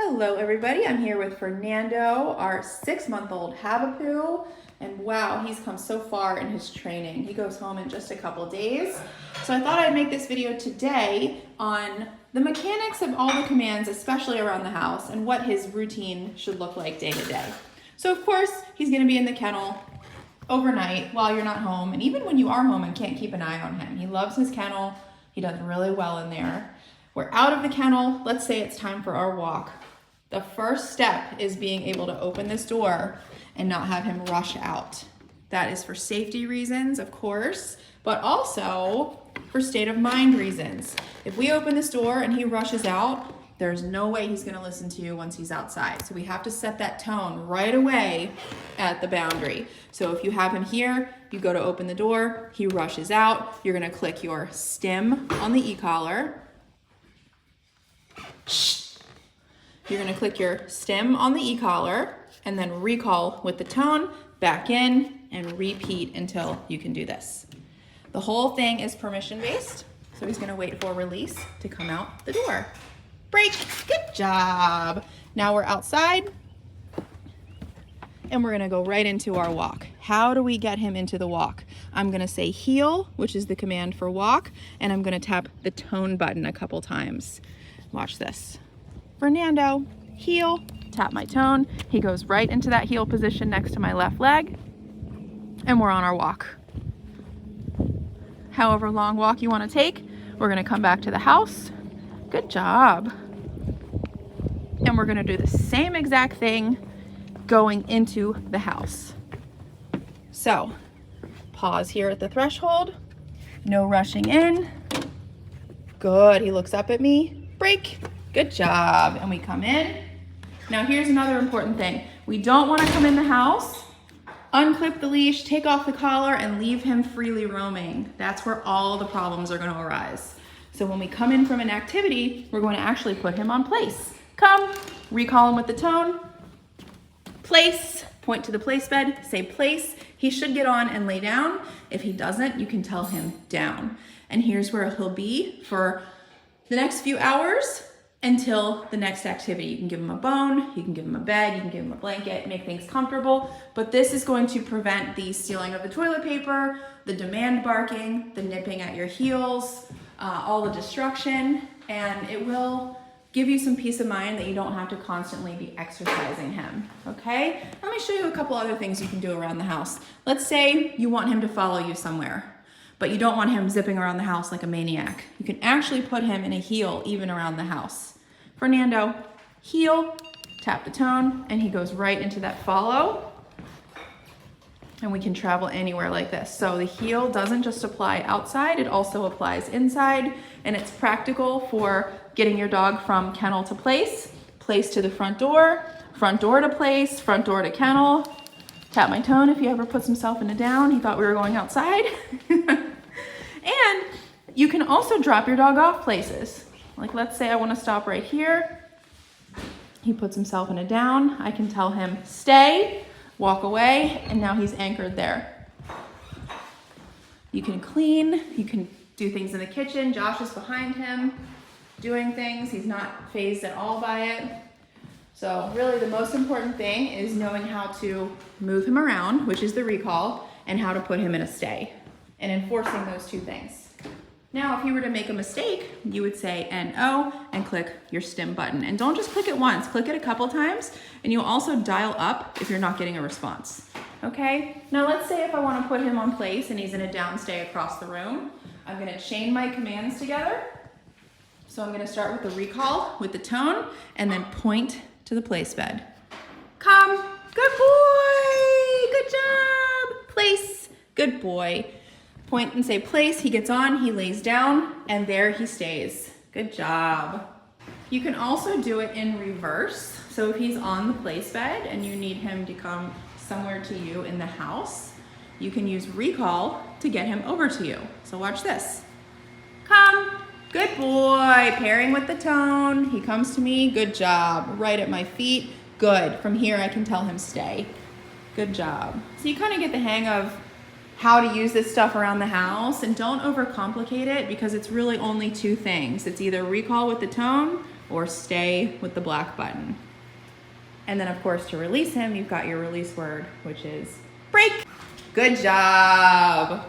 Hello everybody, I'm here with Fernando, our 6-month-old havapoo, and wow, he's come so far in his training. He goes home in just a couple days. So I thought I'd make this video today on the mechanics of all the commands, especially around the house, and what his routine should look like day to day. So of course, he's gonna be in the kennel overnight while you're not home, and even when you are home and can't keep an eye on him. He loves his kennel, he does really well in there. We're out of the kennel, let's say it's time for our walk. The first step is being able to open this door and not have him rush out. That is for safety reasons, of course, but also for state of mind reasons. If we open this door and he rushes out, there's no way he's gonna listen to you once he's outside. So we have to set that tone right away at the boundary. So if you have him here, you go to open the door, he rushes out, you're gonna click your stim on the e-collar. You're gonna click your stim on the e-collar and then recall with the tone, back in, and repeat until you can do this. The whole thing is permission-based, so he's gonna wait for release to come out the door. Break, good job. Now we're outside, and we're gonna go right into our walk. How do we get him into the walk? I'm gonna say heel, which is the command for walk, and I'm gonna tap the tone button a couple times. Watch this. Fernando, heel, tap my tone. He goes right into that heel position next to my left leg, and we're on our walk. However long walk you want to take, we're gonna come back to the house. Good job. And we're gonna do the same exact thing going into the house. So, pause here at the threshold. No rushing in. Good, he looks up at me. Break. Good job. And we come in. Now here's another important thing. We don't want to come in the house, unclip the leash, take off the collar, and leave him freely roaming. That's where all the problems are going to arise. So when we come in from an activity, we're going to actually put him on place. Come, recall him with the tone, place, point to the place bed, say place. He should get on and lay down. If he doesn't, you can tell him down. And here's where he'll be for the next few hours until the next activity. You can give him a bone, you can give him a bed, you can give him a blanket, make things comfortable, but this is going to prevent the stealing of the toilet paper, the demand barking, the nipping at your heels, all the destruction, and it will give you some peace of mind that you don't have to constantly be exercising him, okay? Let me show you a couple other things you can do around the house. Let's say you want him to follow you somewhere, but you don't want him zipping around the house like a maniac. You can actually put him in a heel even around the house. Fernando, heel, tap the tone, and he goes right into that follow. And we can travel anywhere like this. So the heel doesn't just apply outside, it also applies inside, and it's practical for getting your dog from kennel to place, place to the front door to place, front door to kennel. Tap my tone if he ever puts himself in a down. He thought we were going outside. And you can also drop your dog off places. Like let's say I want to stop right here. He puts himself in a down. I can tell him stay, walk away, and now he's anchored there. You can clean, you can do things in the kitchen. Josh is behind him doing things. He's not fazed at all by it. So really the most important thing is knowing how to move him around, which is the recall, and how to put him in a stay, and enforcing those two things. Now, if you were to make a mistake, you would say NO and click your stim button. And don't just click it once, click it a couple times, and you'll also dial up if you're not getting a response. Okay? Now let's say if I want to put him on place and he's in a downstay across the room, I'm gonna chain my commands together. So I'm gonna start with the recall, with the tone, and then point to the place bed. Come, good boy, good job, place, good boy. Point and say place, he gets on, he lays down, and there he stays. Good job. You can also do it in reverse. So if he's on the place bed and you need him to come somewhere to you in the house, you can use recall to get him over to you. So watch this. Come, good boy, pairing with the tone. He comes to me, good job. Right at my feet, good. From here I can tell him stay. Good job. So you kind of get the hang of how to use this stuff around the house, and don't overcomplicate it because it's really only two things. It's either recall with the tone or stay with the black button. And then of course to release him, you've got your release word, which is break. Good job.